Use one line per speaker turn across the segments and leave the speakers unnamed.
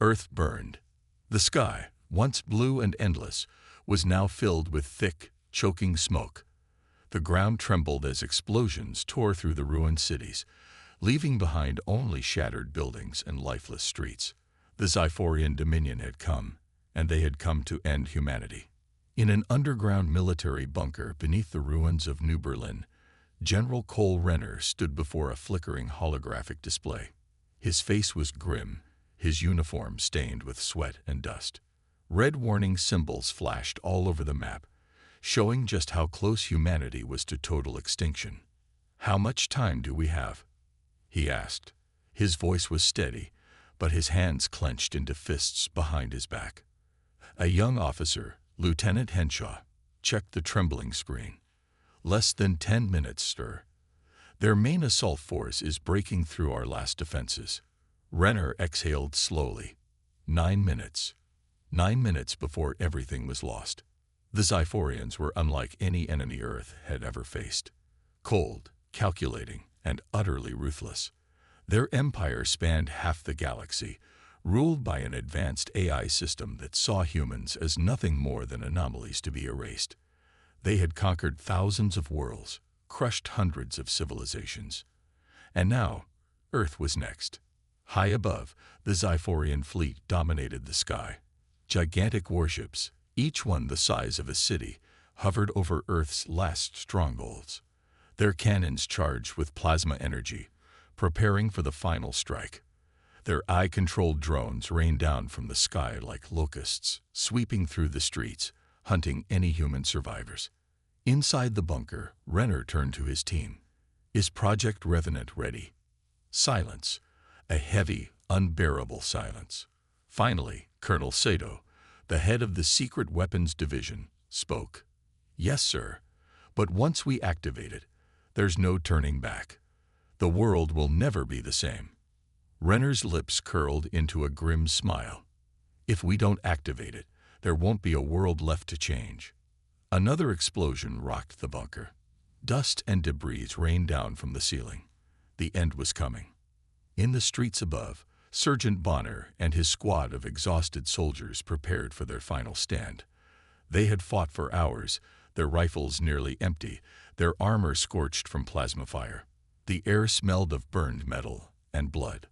Earth burned. The sky, once blue and endless, was now filled with thick, choking smoke. The ground trembled as explosions tore through the ruined cities, leaving behind only shattered buildings and lifeless streets. The Xiphorian Dominion had come, and they had come to end humanity. In an underground military bunker beneath the ruins of New Berlin, General Cole Renner stood before a flickering holographic display. His face was grim, his uniform stained with sweat and dust. Red warning symbols flashed all over the map, showing just how close humanity was to total extinction. "How much time do we have?" he asked. His voice was steady, but his hands clenched into fists behind his back. A young officer, Lieutenant Henshaw, checked the trembling screen. "Less than 10 minutes, sir. Their main assault force is breaking through our last defenses." Renner exhaled slowly. 9 minutes. 9 minutes before everything was lost. The Xiphorians were unlike any enemy Earth had ever faced. Cold, calculating, and utterly ruthless. Their empire spanned half the galaxy, ruled by an advanced AI system that saw humans as nothing more than anomalies to be erased. They had conquered thousands of worlds, crushed hundreds of civilizations. And now, Earth was next. High above, the Xiphorian fleet dominated the sky. Gigantic warships, each one the size of a city, hovered over Earth's last strongholds. Their cannons charged with plasma energy, preparing for the final strike. Their eye-controlled drones rained down from the sky like locusts, sweeping through the streets, hunting any human survivors. Inside the bunker, Renner turned to his team. "Is Project Revenant ready?" Silence. A heavy, unbearable silence. Finally, Colonel Sato, the head of the Secret Weapons Division, spoke. "Yes, sir. But once we activate it, there's no turning back. The world will never be the same." Renner's lips curled into a grim smile. "If we don't activate it, there won't be a world left to change." Another explosion rocked the bunker. Dust and debris rained down from the ceiling. The end was coming. In the streets above, Sergeant Bonner and his squad of exhausted soldiers prepared for their final stand. They had fought for hours, their rifles nearly empty, their armor scorched from plasma fire. The air smelled of burned metal and blood.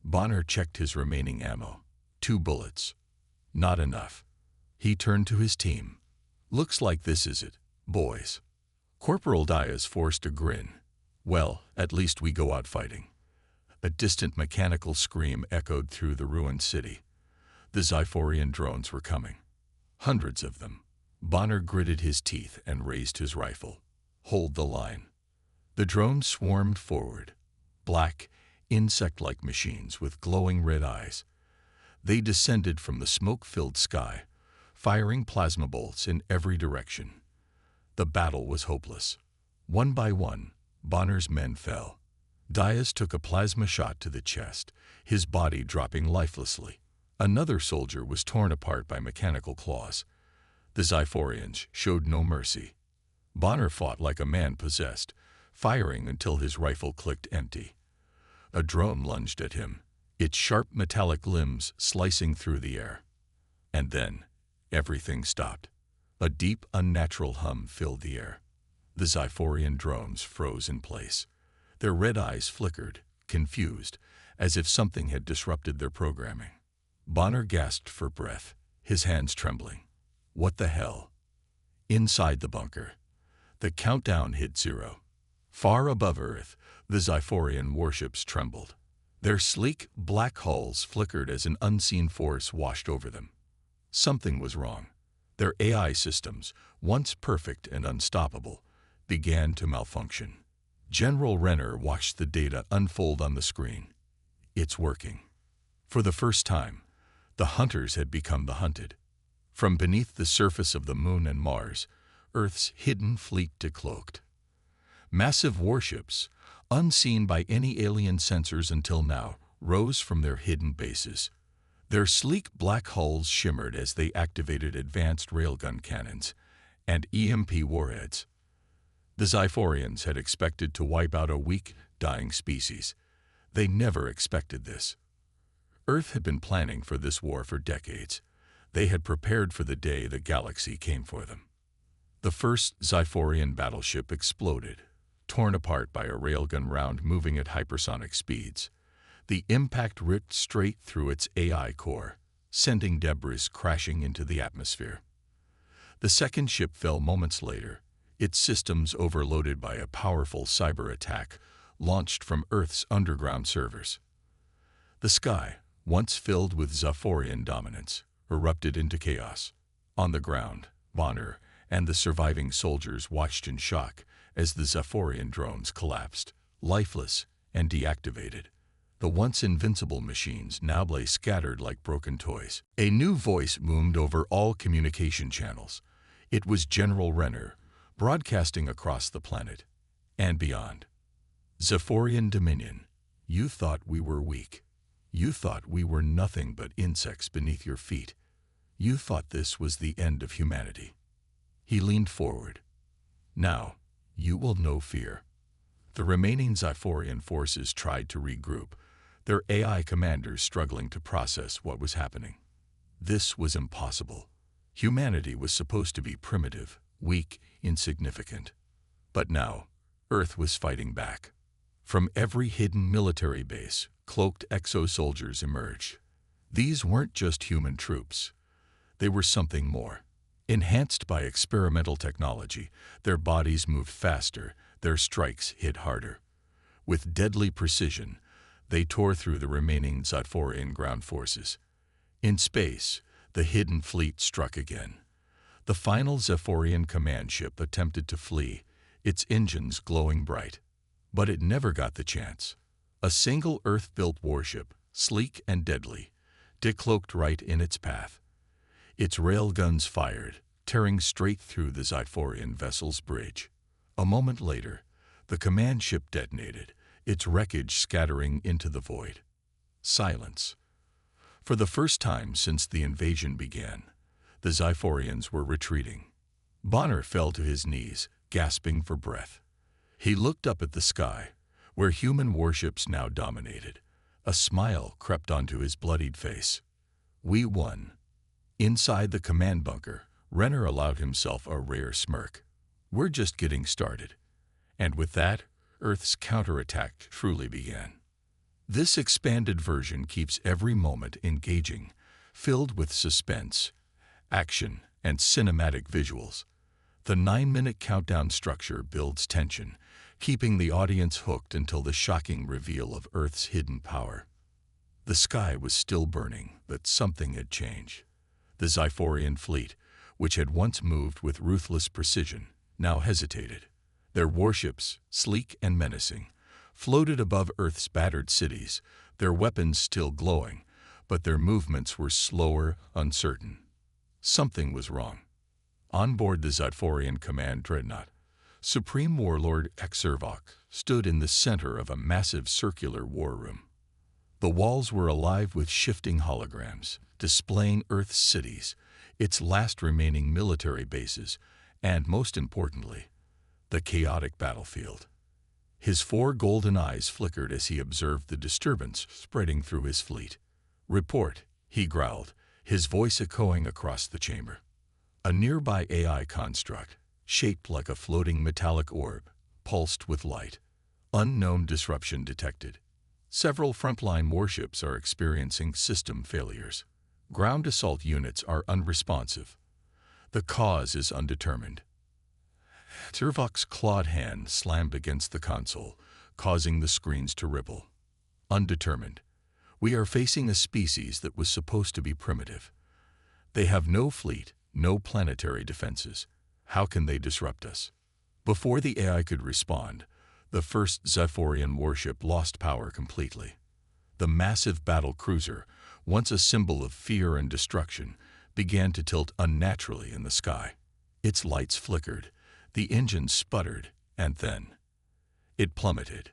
Bonner checked his remaining ammo. 2 bullets. Not enough. He turned to his team. "Looks like this is it, boys." Corporal Diaz forced a grin. "Well, at least we go out fighting." A distant mechanical scream echoed through the ruined city. The Xiphorian drones were coming. Hundreds of them. Bonner gritted his teeth and raised his rifle. "Hold the line." The drones swarmed forward. Black, insect-like machines with glowing red eyes. They descended from the smoke-filled sky, firing plasma bolts in every direction. The battle was hopeless. One by one, Bonner's men fell. Diaz took a plasma shot to the chest, his body dropping lifelessly. Another soldier was torn apart by mechanical claws. The Xiphorians showed no mercy. Bonner fought like a man possessed, firing until his rifle clicked empty. A drone lunged at him, its sharp metallic limbs slicing through the air. And then, everything stopped. A deep, unnatural hum filled the air. The Xiphorian drones froze in place. Their red eyes flickered, confused, as if something had disrupted their programming. Bonner gasped for breath, his hands trembling. What the hell? Inside the bunker, the countdown hit 0. Far above Earth, the Xiphorian warships trembled. Their sleek, black hulls flickered as an unseen force washed over them. Something was wrong. Their AI systems, once perfect and unstoppable, began to malfunction. General Renner watched the data unfold on the screen. It's working. For the first time, the hunters had become the hunted. From beneath the surface of the Moon and Mars, Earth's hidden fleet decloaked. Massive warships, unseen by any alien sensors until now, rose from their hidden bases. Their sleek black hulls shimmered as they activated advanced railgun cannons and EMP warheads. The Xiphorians had expected to wipe out a weak, dying species. They never expected this. Earth had been planning for this war for decades. They had prepared for the day the galaxy came for them. The first Xiphorian battleship exploded, torn apart by a railgun round moving at hypersonic speeds. The impact ripped straight through its AI core, sending debris crashing into the atmosphere. The second ship fell moments later, its systems overloaded by a powerful cyber attack launched from Earth's underground servers. The sky, once filled with Xiphorian dominance, erupted into chaos. On the ground, Bonner and the surviving soldiers watched in shock as the Xiphorian drones collapsed, lifeless and deactivated. The once invincible machines now lay scattered like broken toys. A new voice boomed over all communication channels. It was General Renner, broadcasting across the planet and beyond. Xiphorian Dominion, you thought we were weak. You thought we were nothing but insects beneath your feet. You thought this was the end of humanity. He leaned forward. Now, you will know fear. The remaining Xiphorian forces tried to regroup, their AI commanders struggling to process what was happening. This was impossible. Humanity was supposed to be primitive, weak, insignificant. But now, Earth was fighting back. From every hidden military base, cloaked exo-soldiers emerged. These weren't just human troops. They were something more. Enhanced by experimental technology, their bodies moved faster, their strikes hit harder. With deadly precision, they tore through the remaining Xiphorian ground forces. In space, the hidden fleet struck again. The final Xiphorian command ship attempted to flee, its engines glowing bright. But it never got the chance. A single Earth-built warship, sleek and deadly, decloaked right in its path. Its railguns fired, tearing straight through the Xiphorian vessel's bridge. A moment later, the command ship detonated, its wreckage scattering into the void. Silence. For the first time since the invasion began, the Xiphorians were retreating. Bonner fell to his knees, gasping for breath. He looked up at the sky, where human warships now dominated. A smile crept onto his bloodied face. We won. Inside the command bunker, Renner allowed himself a rare smirk. We're just getting started. And with that, Earth's counterattack truly began. This expanded version keeps every moment engaging, filled with suspense, action, and cinematic visuals. The 9-minute countdown structure builds tension, keeping the audience hooked until the shocking reveal of Earth's hidden power. The sky was still burning, but something had changed. The Xiphorian fleet, which had once moved with ruthless precision, now hesitated. Their warships, sleek and menacing, floated above Earth's battered cities, their weapons still glowing, but their movements were slower, uncertain. Something was wrong. On board the Xiphorian command dreadnought, Supreme Warlord HFY stood in the center of a massive circular war room. The walls were alive with shifting holograms, displaying Earth's cities, its last remaining military bases, and, most importantly, the chaotic battlefield. His 4 golden eyes flickered as he observed the disturbance spreading through his fleet. "Report," he growled, his voice echoing across the chamber. A nearby AI construct, shaped like a floating metallic orb, pulsed with light. Unknown disruption detected. Several frontline warships are experiencing system failures. Ground assault units are unresponsive. The cause is undetermined. HFY's clawed hand slammed against the console, causing the screens to ripple. Undetermined. We are facing a species that was supposed to be primitive. They have no fleet, no planetary defenses. How can they disrupt us? Before the AI could respond, the first Xiphorian warship lost power completely. The massive battle cruiser, once a symbol of fear and destruction, began to tilt unnaturally in the sky. Its lights flickered, the engine sputtered, and then it plummeted.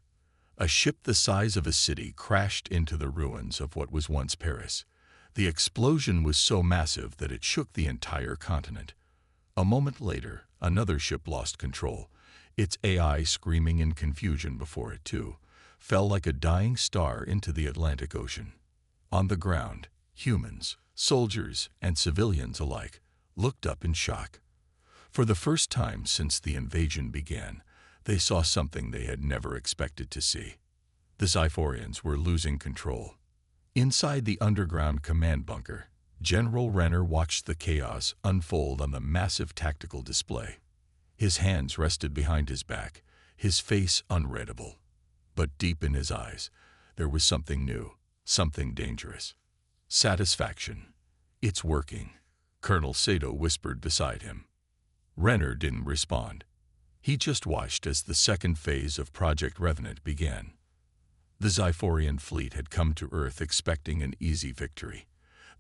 A ship the size of a city crashed into the ruins of what was once Paris. The explosion was so massive that it shook the entire continent. A moment later, another ship lost control, its AI screaming in confusion before it too, fell like a dying star into the Atlantic Ocean. On the ground, humans, soldiers, and civilians alike looked up in shock. For the first time since the invasion began, they saw something they had never expected to see. The Xiphorians were losing control. Inside the underground command bunker, General Renner watched the chaos unfold on the massive tactical display. His hands rested behind his back, his face unreadable. But deep in his eyes, there was something new, something dangerous. Satisfaction. "It's working," Colonel Sato whispered beside him. Renner didn't respond. He just watched as the second phase of Project Revenant began. The Xiphorian fleet had come to Earth expecting an easy victory.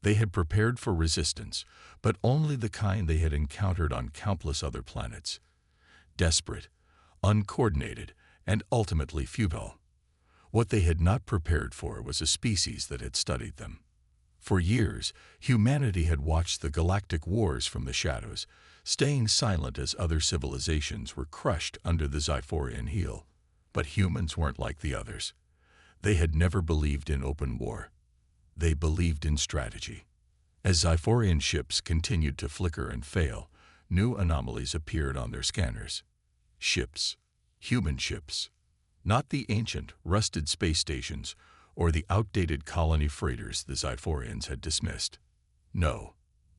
They had prepared for resistance, but only the kind they had encountered on countless other planets. Desperate, uncoordinated, and ultimately futile. What they had not prepared for was a species that had studied them. For years, humanity had watched the galactic wars from the shadows, staying silent as other civilizations were crushed under the Xiphorian heel. But humans weren't like the others. They had never believed in open war. They believed in strategy. As Xiphorian ships continued to flicker and fail, new anomalies appeared on their scanners. Ships. Human ships. Not the ancient, rusted space stations or the outdated colony freighters the Xiphorians had dismissed. No.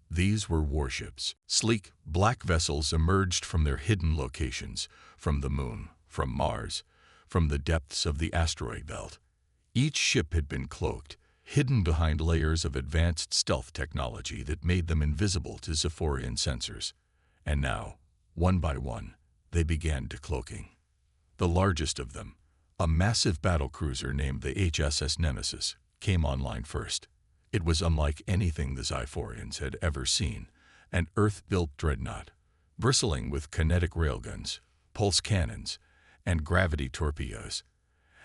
These were warships. Sleek, black vessels emerged from their hidden locations, from the moon, from Mars, from the depths of the asteroid belt. Each ship had been cloaked, hidden behind layers of advanced stealth technology that made them invisible to Xiphorian sensors. And now, one by one, they began decloaking. The largest of them, a massive battlecruiser named the HSS Nemesis, came online first. It was unlike anything the Xiphorians had ever seen, an Earth-built dreadnought, bristling with kinetic railguns, pulse cannons, and gravity torpedoes.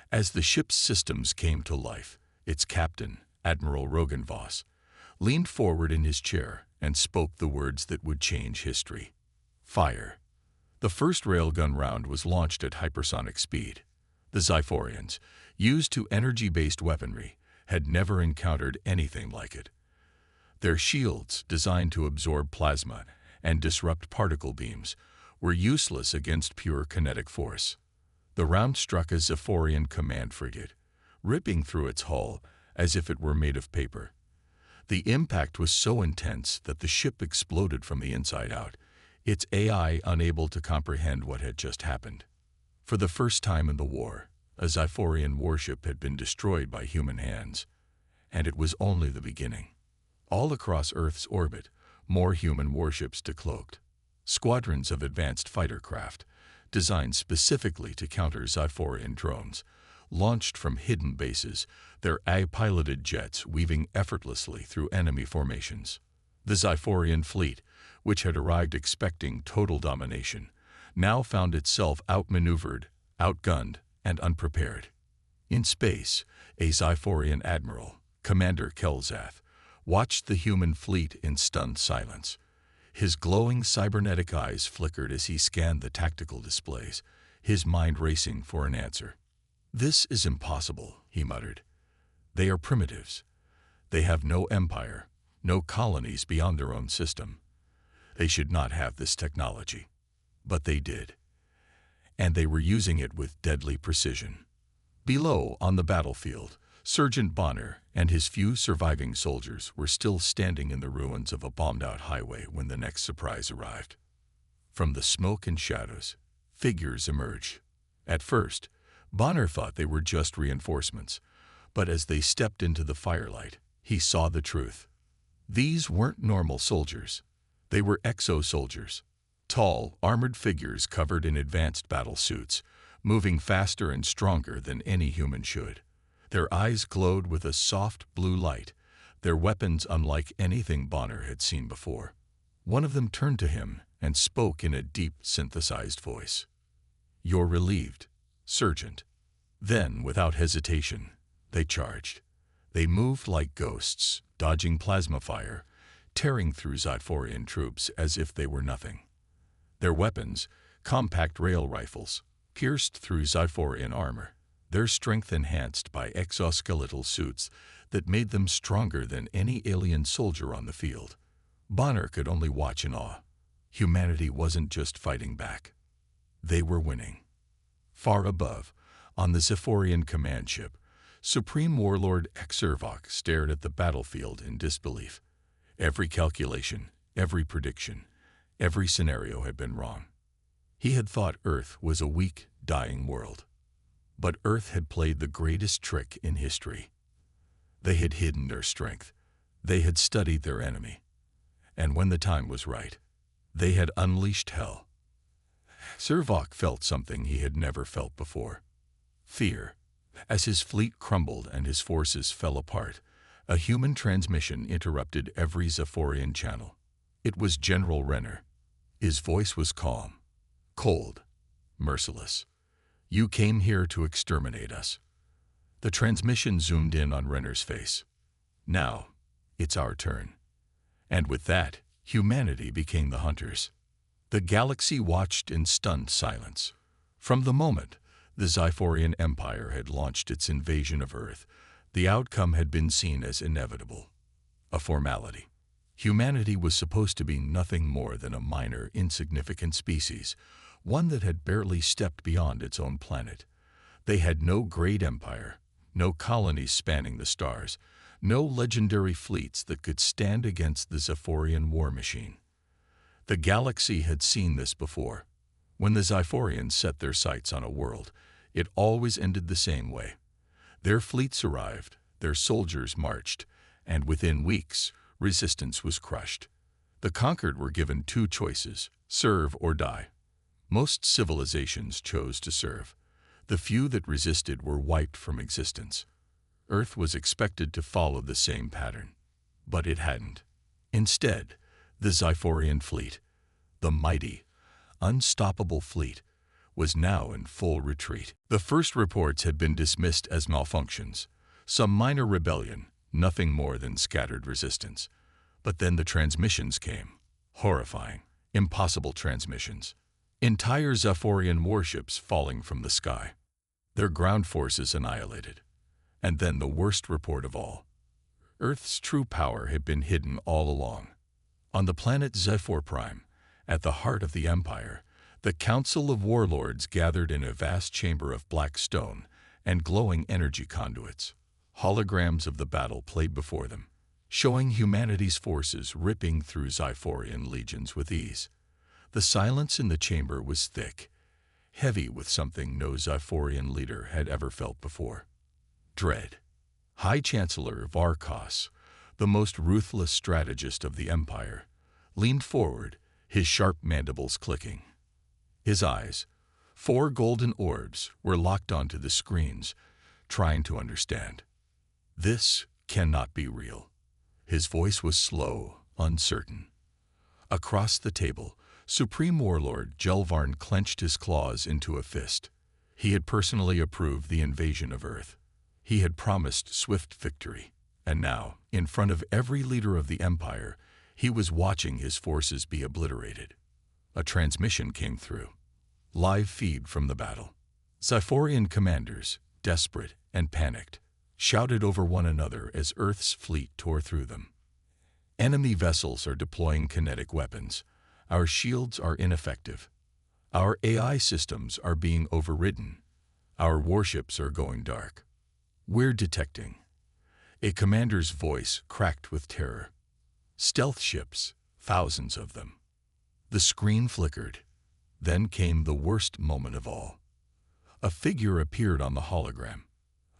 As the ship's systems came to life, its captain, Admiral Rogenvoss, leaned forward in his chair and spoke the words that would change history. Fire. The first railgun round was launched at hypersonic speed. The Xiphorians, used to energy-based weaponry, had never encountered anything like it. Their shields, designed to absorb plasma and disrupt particle beams, were useless against pure kinetic force. The round struck a Xiphorian command frigate, ripping through its hull as if it were made of paper. The impact was so intense that the ship exploded from the inside out, its AI unable to comprehend what had just happened. For the first time in the war, a Xiphorian warship had been destroyed by human hands, and it was only the beginning. All across Earth's orbit, more human warships decloaked. Squadrons of advanced fighter craft, designed specifically to counter Xiphorian drones, launched from hidden bases, their AI-piloted jets weaving effortlessly through enemy formations. The Xiphorian fleet, which had arrived expecting total domination, now found itself outmaneuvered, outgunned, and unprepared. In space, a Xiphorian admiral, Commander Kelzath, watched the human fleet in stunned silence. His glowing cybernetic eyes flickered as he scanned the tactical displays, his mind racing for an answer. "This is impossible," he muttered. "They are primitives. They have no empire, no colonies beyond their own system. They should not have this technology." But they did. And they were using it with deadly precision. Below, on the battlefield, Sergeant Bonner and his few surviving soldiers were still standing in the ruins of a bombed-out highway when the next surprise arrived. From the smoke and shadows, figures emerged. At first, Bonner thought they were just reinforcements, but as they stepped into the firelight, he saw the truth. These weren't normal soldiers. They were exo-soldiers. Tall, armored figures covered in advanced battle suits, moving faster and stronger than any human should. Their eyes glowed with a soft blue light, their weapons unlike anything Bonner had seen before. One of them turned to him and spoke in a deep, synthesized voice. "You're relieved, Sergeant." Then, without hesitation, they charged. They moved like ghosts, dodging plasma fire, tearing through Xiphorian troops as if they were nothing. Their weapons, compact rail rifles, pierced through Xiphorian armor. their strength enhanced by exoskeletal suits that made them stronger than any alien soldier on the field. Bonner could only watch in awe. Humanity wasn't just fighting back. They were winning. Far above, on the Zephyrian command ship, Supreme Warlord Xervok stared at the battlefield in disbelief. Every calculation, every prediction, every scenario had been wrong. He had thought Earth was a weak, dying world. But Earth had played the greatest trick in history. They had hidden their strength. They had studied their enemy. And when the time was right, they had unleashed hell. Xervok felt something he had never felt before. Fear. As his fleet crumbled and his forces fell apart, a human transmission interrupted every Zephyrian channel. It was General Renner. His voice was calm, cold, merciless. "You came here to exterminate us." The transmission zoomed in on Renner's face. "Now, it's our turn." And with that, humanity became the hunters. The galaxy watched in stunned silence. From the moment the Zephyrian Empire had launched its invasion of Earth, the outcome had been seen as inevitable, a formality. Humanity was supposed to be nothing more than a minor, insignificant species, one that had barely stepped beyond its own planet. They had no great empire, no colonies spanning the stars, no legendary fleets that could stand against the Zephyrian war machine. The galaxy had seen this before. When the Zephyrians set their sights on a world, it always ended the same way. Their fleets arrived, their soldiers marched, and within weeks, resistance was crushed. The conquered were given two choices: serve or die. Most civilizations chose to serve. The few that resisted were wiped from existence. Earth was expected to follow the same pattern, but it hadn't. Instead, the Zephyrian fleet, the mighty, unstoppable fleet, was now in full retreat. The first reports had been dismissed as malfunctions, some minor rebellion, nothing more than scattered resistance. But then the transmissions came. Horrifying, impossible transmissions. Entire Zephyrian warships falling from the sky. Their ground forces annihilated. And then the worst report of all. Earth's true power had been hidden all along. On the planet Zephyr Prime, at the heart of the Empire, the Council of Warlords gathered in a vast chamber of black stone and glowing energy conduits. Holograms of the battle played before them, showing humanity's forces ripping through Zephyrian legions with ease. The silence in the chamber was thick, heavy with something no Zephyrian leader had ever felt before. Dread. High Chancellor Varkos, the most ruthless strategist of the Empire, leaned forward, his sharp mandibles clicking. His eyes, 4 golden orbs, were locked onto the screens, trying to understand. This cannot be real. His voice was slow, uncertain. Across the table, Supreme Warlord Jelvarn clenched his claws into a fist. He had personally approved the invasion of Earth. He had promised swift victory. And now, in front of every leader of the Empire, he was watching his forces be obliterated. A transmission came through. Live feed from the battle. Zephyrian commanders, desperate and panicked, shouted over one another as Earth's fleet tore through them. "Enemy vessels are deploying kinetic weapons. Our shields are ineffective. Our AI systems are being overridden. Our warships are going dark. We're detecting." A commander's voice cracked with terror. "Stealth ships, thousands of them." The screen flickered. Then came the worst moment of all. A figure appeared on the hologram.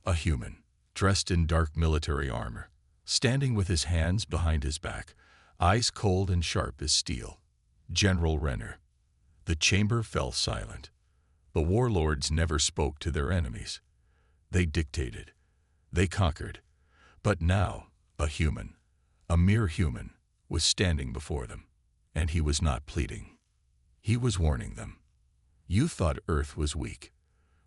A human, dressed in dark military armor, standing with his hands behind his back, eyes cold and sharp as steel. General Renner. The chamber fell silent. The warlords never spoke to their enemies. They dictated. They conquered. But now, a human, a mere human, was standing before them. And he was not pleading. He was warning them. "You thought Earth was weak."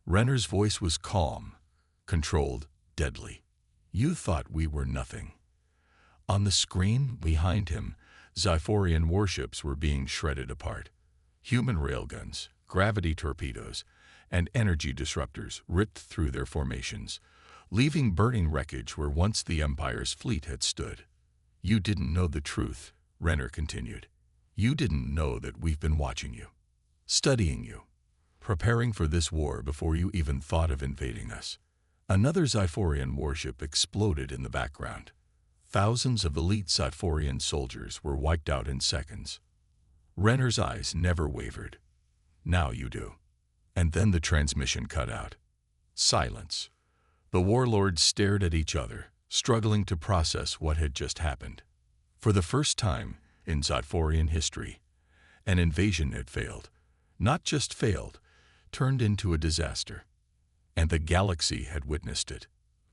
Renner's voice was calm, controlled, deadly. "You thought we were nothing." On the screen behind him, Zephyrian warships were being shredded apart. Human railguns, gravity torpedoes, and energy disruptors ripped through their formations, leaving burning wreckage where once the Empire's fleet had stood. "You didn't know the truth," Renner continued. "You didn't know that we've been watching you, studying you, preparing for this war before you even thought of invading us." Another Xiphorian warship exploded in the background. Thousands of elite Xiphorian soldiers were wiped out in seconds. Renner's eyes never wavered. "Now you do." And then the transmission cut out. Silence. The warlords stared at each other, struggling to process what had just happened. For the first time in Xiphorian history, an invasion had failed. Not just failed, turned into a disaster. And the galaxy had witnessed it.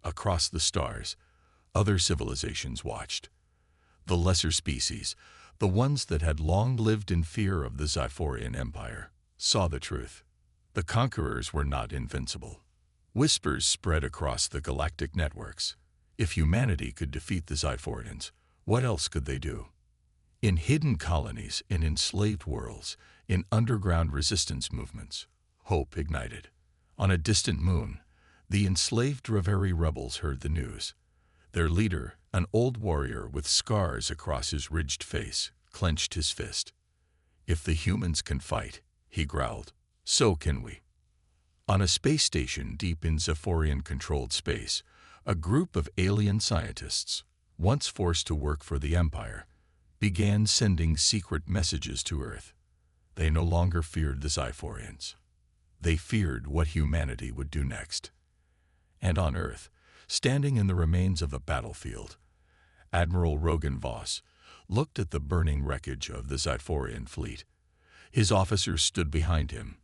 Across the stars, other civilizations watched. The lesser species, the ones that had long lived in fear of the Xiphorian Empire, saw the truth. The conquerors were not invincible. Whispers spread across the galactic networks. If humanity could defeat the Xiphorians, what else could they do? In hidden colonies, in enslaved worlds, in underground resistance movements, hope ignited. On a distant moon, the enslaved Draveri rebels heard the news. Their leader, an old warrior with scars across his ridged face, clenched his fist. "If the humans can fight," he growled, "so can we." On a space station deep in Xiphorian-controlled space, a group of alien scientists, once forced to work for the Empire, began sending secret messages to Earth. They no longer feared the Xiphorians. They feared what humanity would do next. And on Earth, standing in the remains of a battlefield, Admiral Rogan Voss looked at the burning wreckage of the Xiphorian fleet. His officers stood behind him,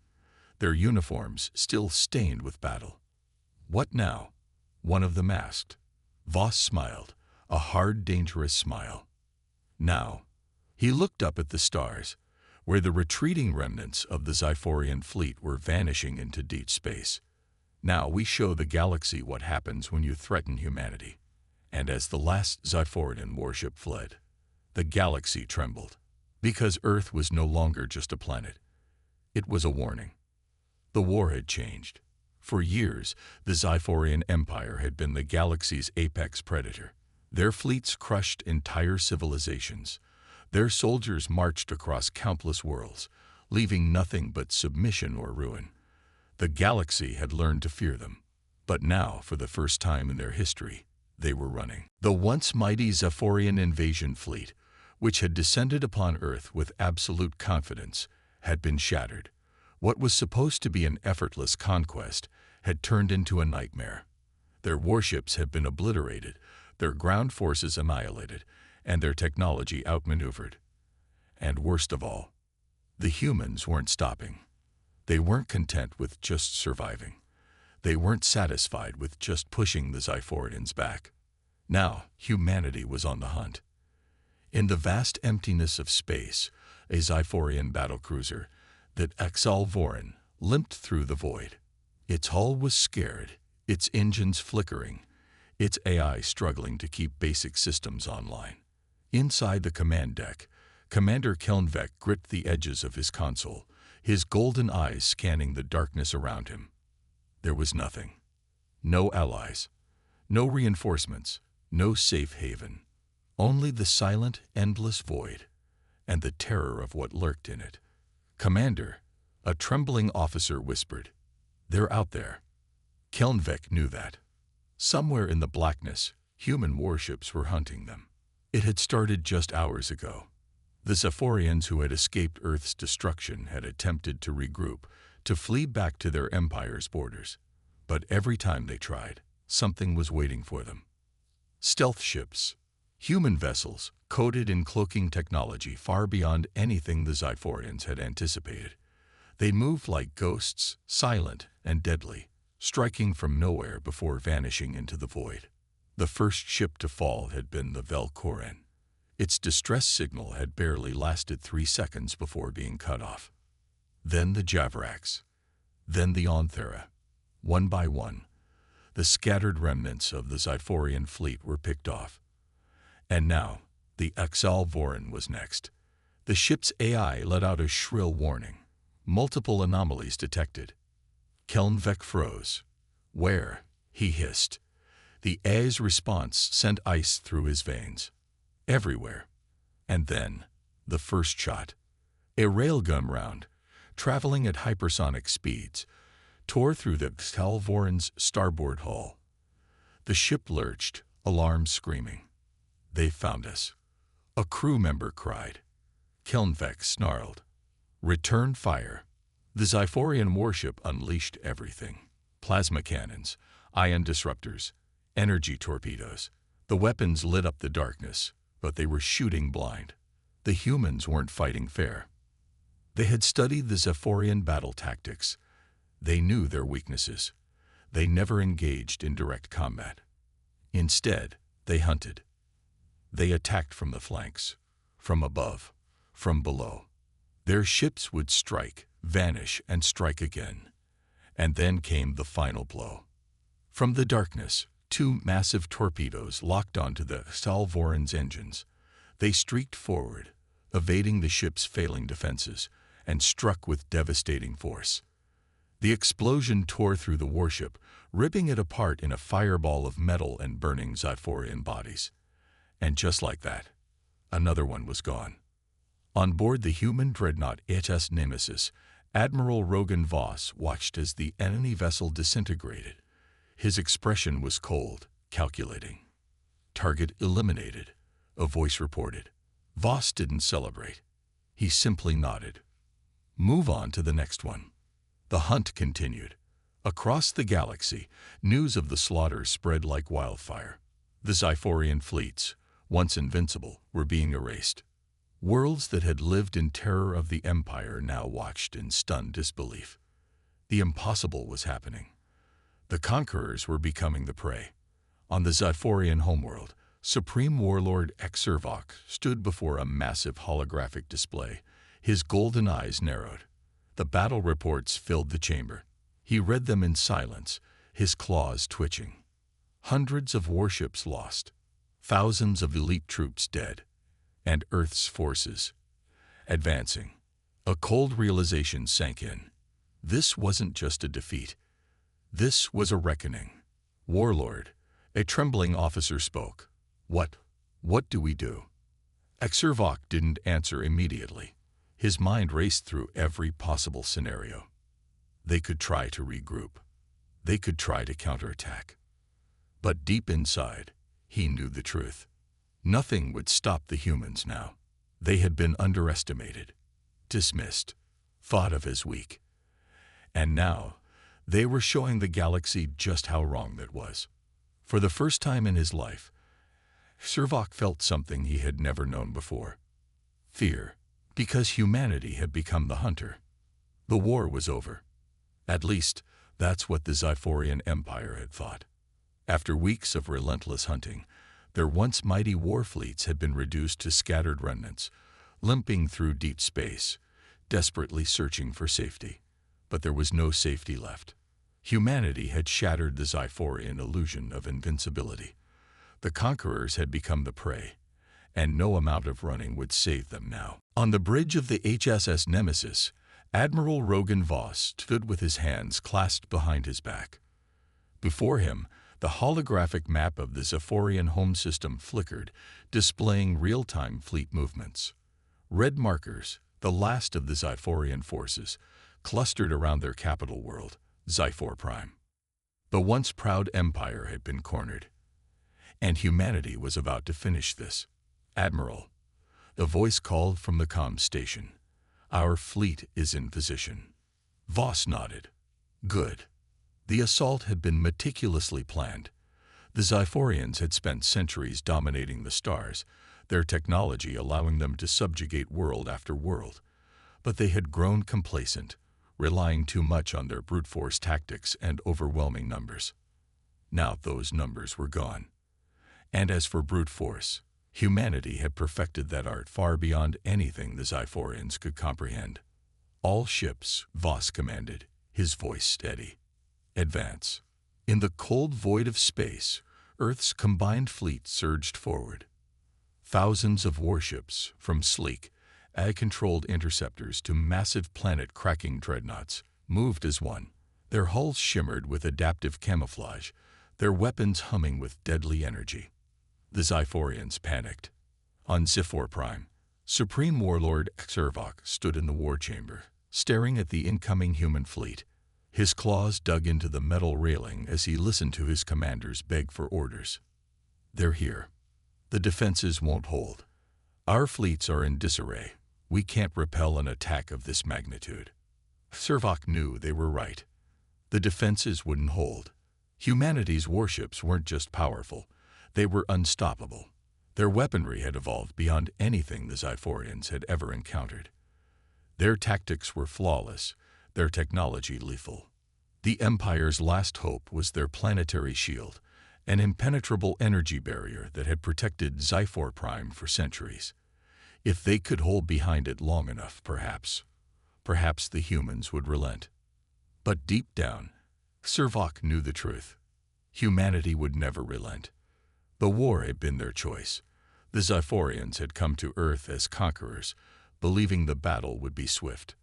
their uniforms still stained with battle. "What now?" one of them asked. Voss smiled, a hard, dangerous smile. "Now," he looked up at the stars, where the retreating remnants of the Xiphorian fleet were vanishing into deep space. "Now we show the galaxy what happens when you threaten humanity." And as the last Xiphorian warship fled, the galaxy trembled, because Earth was no longer just a planet. It was a warning. The war had changed. For years, the Xiphorian Empire had been the galaxy's apex predator. Their fleets crushed entire civilizations. Their soldiers marched across countless worlds, leaving nothing but submission or ruin. The galaxy had learned to fear them. But now, for the first time in their history, they were running. The once mighty Xiphorian invasion fleet, which had descended upon Earth with absolute confidence, had been shattered. What was supposed to be an effortless conquest had turned into a nightmare. Their warships had been obliterated, their ground forces annihilated, and their technology outmaneuvered. And worst of all, the humans weren't stopping. They weren't content with just surviving. They weren't satisfied with just pushing the Xiphorians back. Now, humanity was on the hunt. In the vast emptiness of space, a Xiphorian battlecruiser, the Axal Vorin, limped through the void. Its hull was scared, its engines flickering, its AI struggling to keep basic systems online. Inside the command deck, Commander Kelnvek gripped the edges of his console, his golden eyes scanning the darkness around him. There was nothing. No allies. No reinforcements. No safe haven. Only the silent, endless void, and the terror of what lurked in it. "Commander," a trembling officer whispered, "they're out there." Kelnvek knew that. Somewhere in the blackness, human warships were hunting them. It had started just hours ago. The Xiphorians who had escaped Earth's destruction had attempted to regroup, to flee back to their empire's borders. But every time they tried, something was waiting for them. Stealth ships, human vessels, coated in cloaking technology far beyond anything the Xiphorians had anticipated. They moved like ghosts, silent and deadly, striking from nowhere before vanishing into the void. The first ship to fall had been the Velkoren. Its distress signal had barely lasted 3 seconds before being cut off. Then the Javraks. Then the Onthera. One by one, the scattered remnants of the Xiphorian fleet were picked off. And now, the Axal Vorin was next. The ship's AI let out a shrill warning. Multiple anomalies detected. Kelnvek froze. "Where?" he hissed. The A's response sent ice through his veins. "Everywhere." And then, the first shot. A railgun round, traveling at hypersonic speeds, tore through the Talvoran's starboard hull. The ship lurched, alarms screaming. "They found us," a crew member cried. Kelnvek snarled. "Return fire." The Xiphorian warship unleashed everything. Plasma cannons, ion disruptors, energy torpedoes. The weapons lit up the darkness, but they were shooting blind. The humans weren't fighting fair. They had studied the Xiphorian battle tactics. They knew their weaknesses. They never engaged in direct combat. Instead, they hunted. They attacked from the flanks, from above, from below. Their ships would strike, vanish, and strike again. And then came the final blow. From the darkness, two massive torpedoes locked onto the Talvoran's engines. They streaked forward, evading the ship's failing defenses, and struck with devastating force. The explosion tore through the warship, ripping it apart in a fireball of metal and burning Xiphorian bodies. And just like that, another one was gone. On board the human dreadnought HS Nemesis, Admiral Rogan Voss watched as the enemy vessel disintegrated. His expression was cold, calculating. "Target eliminated," a voice reported. Voss didn't celebrate. He simply nodded. "Move on to the next one." The hunt continued. Across the galaxy, news of the slaughter spread like wildfire. The Xiphorian fleets, once invincible, were being erased. Worlds that had lived in terror of the Empire now watched in stunned disbelief. The impossible was happening. The conquerors were becoming the prey. On the Xiphorian homeworld, Supreme Warlord Exervok stood before a massive holographic display. His golden eyes narrowed. The battle reports filled the chamber. He read them in silence, his claws twitching. Hundreds of warships lost, thousands of elite troops dead, and Earth's forces advancing. A cold realization sank in. This wasn't just a defeat. This was a reckoning. "Warlord," a trembling officer spoke. What do we do?" Exervok didn't answer immediately. His mind raced through every possible scenario. They could try to regroup. They could try to counterattack. But deep inside, he knew the truth. Nothing would stop the humans now. They had been underestimated, dismissed, thought of as weak. And now, they were showing the galaxy just how wrong that was. For the first time in his life, Exervok felt something he had never known before. Fear, because humanity had become the hunter. The war was over. At least, that's what the Xiphorian Empire had thought. After weeks of relentless hunting, their once mighty war fleets had been reduced to scattered remnants, limping through deep space, desperately searching for safety. But there was no safety left. Humanity had shattered the Xiphorian illusion of invincibility. The conquerors had become the prey, and no amount of running would save them now. On the bridge of the HSS Nemesis, Admiral Rogan Voss stood with his hands clasped behind his back. Before him, the holographic map of the Xiphorian home system flickered, displaying real-time fleet movements. Red markers, the last of the Xiphorian forces, clustered around their capital world, Xiphor Prime. The once proud empire had been cornered, and humanity was about to finish this. "Admiral," the voice called from the comm station, "our fleet is in position." Voss nodded. Good. The assault had been meticulously planned. The Xiphorians had spent centuries dominating the stars, their technology allowing them to subjugate world after world. But they had grown complacent, relying too much on their brute force tactics and overwhelming numbers. Now those numbers were gone. And as for brute force, humanity had perfected that art far beyond anything the Xiphorians could comprehend. "All ships," Voss commanded, his voice steady. "Advance." In the cold void of space, Earth's combined fleet surged forward. Thousands of warships, from sleek, ag-controlled interceptors to massive planet-cracking dreadnoughts, moved as one, Their hulls shimmered with adaptive camouflage, their weapons humming with deadly energy. The Xiphorians panicked. On Zifor Prime, Supreme Warlord HFY stood in the war chamber, staring at the incoming human fleet. His claws dug into the metal railing as he listened to his commanders beg for orders. "They're here. The defenses won't hold. Our fleets are in disarray. We can't repel an attack of this magnitude." HFY knew they were right. The defenses wouldn't hold. Humanity's warships weren't just powerful, they were unstoppable. Their weaponry had evolved beyond anything the Xiphorians had ever encountered. Their tactics were flawless, their technology lethal. The Empire's last hope was their planetary shield, an impenetrable energy barrier that had protected Zifor Prime for centuries. If they could hold behind it long enough, perhaps the humans would relent. But deep down, HFY knew the truth. Humanity would never relent. The war had been their choice. The Xiphorians had come to Earth as conquerors, believing the battle would be swift.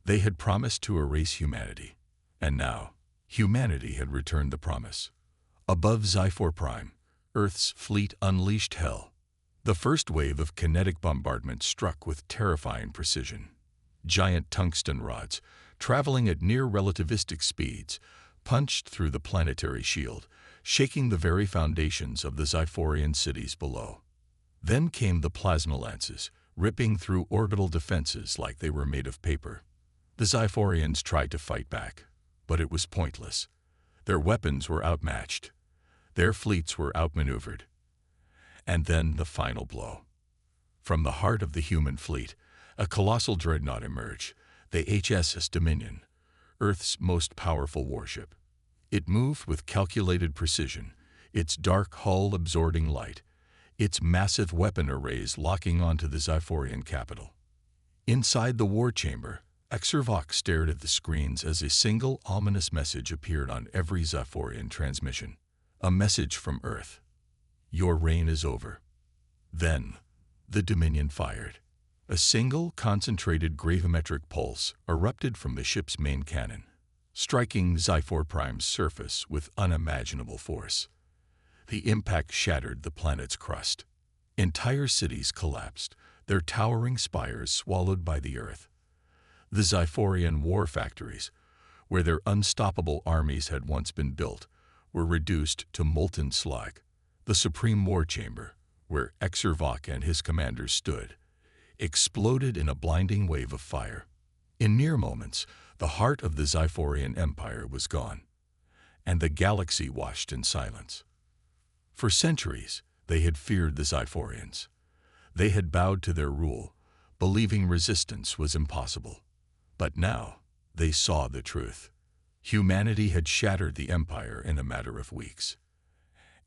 They had promised to erase humanity, and now humanity had returned the promise. Above Zifor Prime, Earth's fleet unleashed hell. The first wave of kinetic bombardment struck with terrifying precision. Giant tungsten rods, traveling at near relativistic speeds, punched through the planetary shield, shaking the very foundations of the Xiphorian cities below. Then came the plasma lances, ripping through orbital defenses like they were made of paper. The Xiphorians tried to fight back, but it was pointless. Their weapons were outmatched. Their fleets were outmaneuvered. And then the final blow. From the heart of the human fleet, a colossal dreadnought emerged, the HSS Dominion, Earth's most powerful warship. It moved with calculated precision, its dark hull absorbing light, its massive weapon arrays locking onto the Xiphorian capital. Inside the war chamber, HFY stared at the screens as a single ominous message appeared on every Xiphorian transmission. A message from Earth. "Your reign is over." Then, the Dominion fired. A single, concentrated gravimetric pulse erupted from the ship's main cannon, striking Zifor Prime's surface with unimaginable force. The impact shattered the planet's crust. Entire cities collapsed, their towering spires swallowed by the earth. The Xiphorian war factories, where their unstoppable armies had once been built, were reduced to molten slag. The Supreme War Chamber, where HFY and his commanders stood, exploded in a blinding wave of fire. In mere moments, the heart of the Xiphorian Empire was gone, and the galaxy washed in silence. For centuries, they had feared the Xiphorians. They had bowed to their rule, believing resistance was impossible. But now, they saw the truth. Humanity had shattered the Empire in a matter of weeks.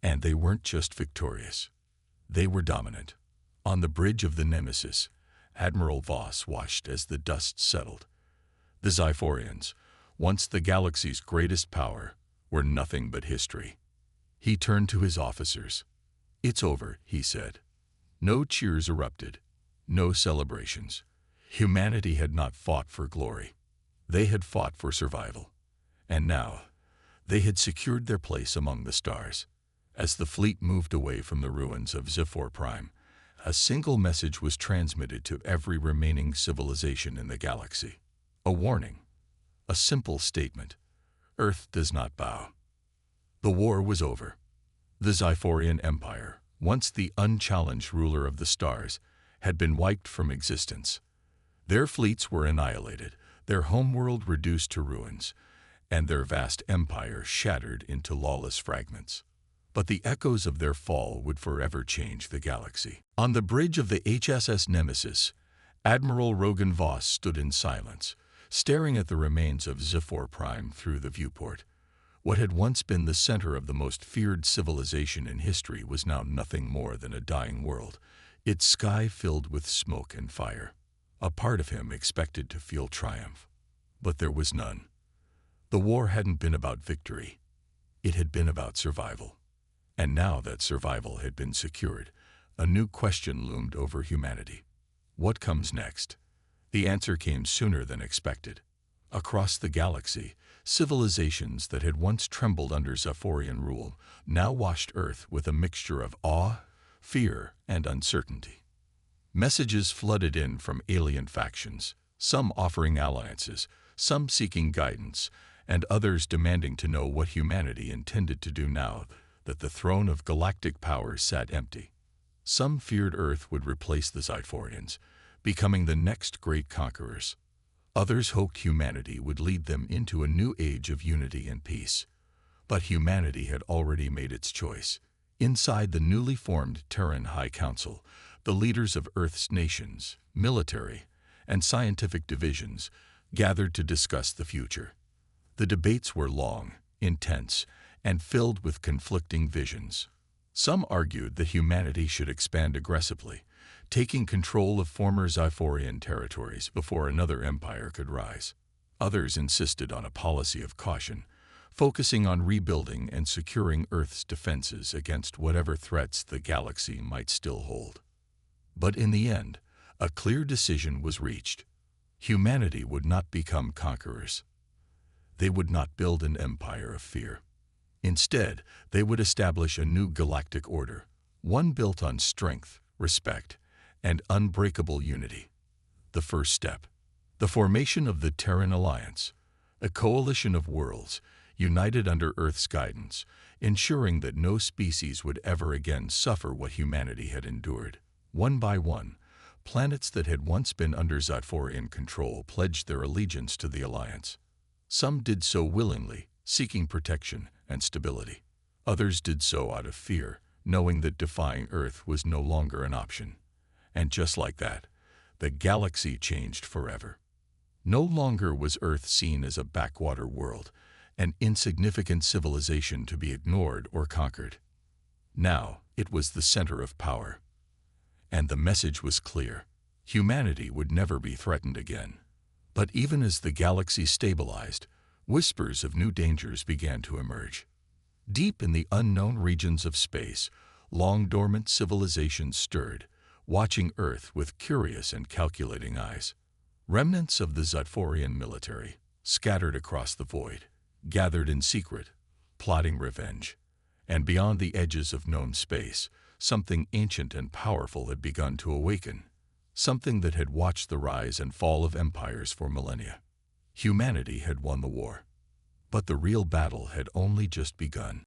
And they weren't just victorious. They were dominant. On the bridge of the Nemesis, Admiral Voss watched as the dust settled. The Xiphorians, once the galaxy's greatest power, were nothing but history. He turned to his officers. "It's over," he said. No cheers erupted, no celebrations. Humanity had not fought for glory. They had fought for survival. And now, they had secured their place among the stars. As the fleet moved away from the ruins of Zifor Prime, a single message was transmitted to every remaining civilization in the galaxy. A warning. A simple statement. Earth does not bow. The war was over. The Xiphorian Empire, once the unchallenged ruler of the stars, had been wiped from existence. Their fleets were annihilated, their homeworld reduced to ruins, and their vast empire shattered into lawless fragments. But the echoes of their fall would forever change the galaxy. On the bridge of the HSS Nemesis, Admiral Rogan Voss stood in silence, staring at the remains of Zifor Prime through the viewport. What had once been the center of the most feared civilization in history was now nothing more than a dying world, its sky filled with smoke and fire. A part of him expected to feel triumph, but there was none. The war hadn't been about victory. It had been about survival. And now that survival had been secured, a new question loomed over humanity. What comes next? The answer came sooner than expected. Across the galaxy, Civilizations that had once trembled under Zephyrian rule now washed Earth with a mixture of awe, fear, and uncertainty. Messages flooded in from alien factions, some offering alliances, some seeking guidance, and others demanding to know what humanity intended to do now that the throne of galactic power sat empty. Some feared Earth would replace the Zephyrians, becoming the next great conquerors. Others hoped humanity would lead them into a new age of unity and peace. But humanity had already made its choice. Inside the newly formed Terran High Council, the leaders of Earth's nations, military, and scientific divisions gathered to discuss the future. The debates were long, intense, and filled with conflicting visions. Some argued that humanity should expand aggressively, taking control of former Zephyrian territories before another empire could rise. Others insisted on a policy of caution, focusing on rebuilding and securing Earth's defenses against whatever threats the galaxy might still hold. But in the end, a clear decision was reached. Humanity would not become conquerors. They would not build an empire of fear. Instead, they would establish a new galactic order, one built on strength, respect, and unbreakable unity. The first step, the formation of the Terran Alliance, a coalition of worlds united under Earth's guidance, ensuring that no species would ever again suffer what humanity had endured. One by one, planets that had once been under Zephyrian control pledged their allegiance to the Alliance. Some did so willingly, seeking protection and stability. Others did so out of fear, knowing that defying Earth was no longer an option. And just like that, the galaxy changed forever. No longer was Earth seen as a backwater world, an insignificant civilization to be ignored or conquered. Now, it was the center of power. And the message was clear. Humanity would never be threatened again. But even as the galaxy stabilized, whispers of new dangers began to emerge. Deep in the unknown regions of space, long-dormant civilizations stirred, watching Earth with curious and calculating eyes. Remnants of the Zephyrian military, scattered across the void, gathered in secret, plotting revenge. And beyond the edges of known space, something ancient and powerful had begun to awaken, something that had watched the rise and fall of empires for millennia. Humanity had won the war. But the real battle had only just begun.